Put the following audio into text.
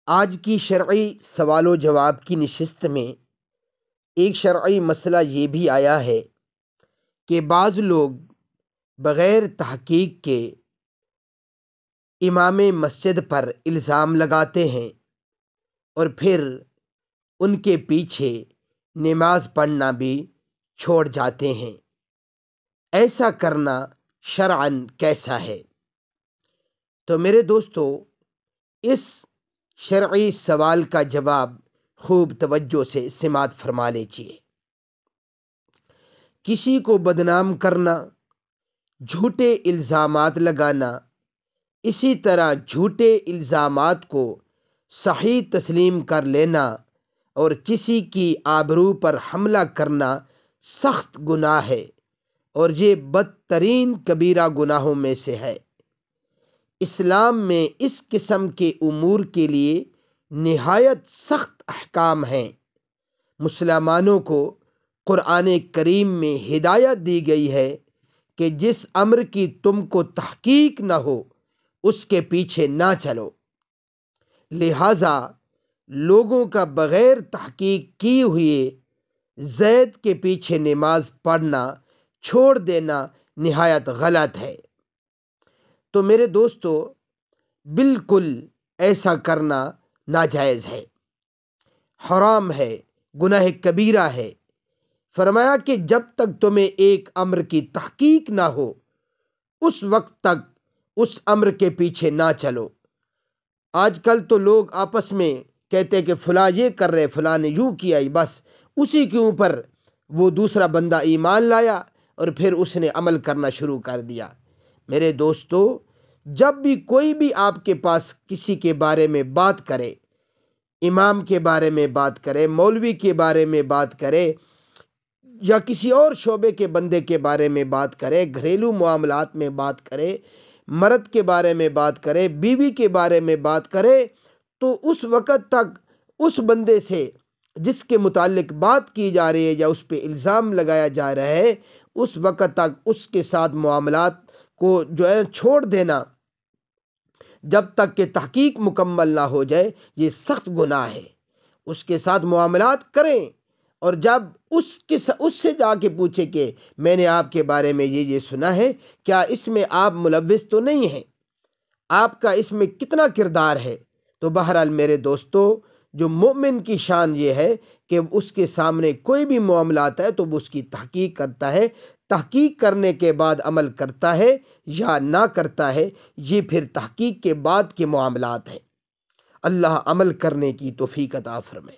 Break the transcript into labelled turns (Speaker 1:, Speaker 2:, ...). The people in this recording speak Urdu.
Speaker 1: آج کی شرعی سوال و جواب کی نشست میں ایک شرعی مسئلہ یہ بھی آیا ہے کہ بعض لوگ بغیر تحقیق کے امام مسجد پر الزام لگاتے ہیں اور پھر ان کے پیچھے نماز پڑھنا بھی چھوڑ جاتے ہیں۔ ایسا کرنا شرعاً کیسا ہے؟ تو میرے دوستو، اس شرعی سوال کا جواب خوب توجہ سے سماعت فرما لیجیے۔ کسی کو بدنام کرنا، جھوٹے الزامات لگانا، اسی طرح جھوٹے الزامات کو صحیح تسلیم کر لینا اور کسی کی آبرو پر حملہ کرنا سخت گناہ ہے اور یہ بدترین کبیرہ گناہوں میں سے ہے۔ اسلام میں اس قسم کے امور کے لیے نہایت سخت احکام ہیں۔ مسلمانوں کو قرآن کریم میں ہدایت دی گئی ہے کہ جس امر کی تم کو تحقیق نہ ہو اس کے پیچھے نہ چلو۔ لہٰذا لوگوں کا بغیر تحقیق کیے ہوئے زید کے پیچھے نماز پڑھنا چھوڑ دینا نہایت غلط ہے۔ تو میرے دوستو، بالکل ایسا کرنا ناجائز ہے، حرام ہے، گناہ کبیرہ ہے۔ فرمایا کہ جب تک تمہیں ایک امر کی تحقیق نہ ہو اس وقت تک اس امر کے پیچھے نہ چلو۔ آج کل تو لوگ آپس میں کہتے کہ فلاں یہ کر رہے، فلاں نے یوں کیا، بس اسی کے اوپر وہ دوسرا بندہ ایمان لایا اور پھر اس نے عمل کرنا شروع کر دیا۔ میرے دوستو، جب بھی کوئی بھی آپ کے پاس کسی کے بارے میں بات کرے، امام کے بارے میں بات کرے، مولوی کے بارے میں بات کرے یا کسی اور شعبے کے بندے کے بارے میں بات کرے، گھریلو معاملات میں بات کرے، مرد کے بارے میں بات کرے، بیوی کے بارے میں بات کرے، تو اس وقت تک اس بندے سے جس کے متعلق بات کی جا رہی ہے یا اس پہ الزام لگایا جا رہا ہے، اس وقت تک اس کے ساتھ معاملات کو جو ہے چھوڑ دینا جب تک کہ تحقیق مکمل نہ ہو جائے، یہ سخت گناہ ہے۔ اس کے ساتھ معاملات کریں اور جب اس سے جا کے پوچھے کہ میں نے آپ کے بارے میں یہ سنا ہے، کیا اس میں آپ ملوث تو نہیں ہیں؟ آپ کا اس میں کتنا کردار ہے؟ تو بہرحال میرے دوستو، جو مومن کی شان یہ ہے کہ اس کے سامنے کوئی بھی معاملات ہے تو وہ اس کی تحقیق کرتا ہے، تحقیق کرنے کے بعد عمل کرتا ہے یا نہ کرتا ہے، یہ پھر تحقیق کے بعد کے معاملات ہیں۔ اللہ عمل کرنے کی توفیق عطا فرمائے۔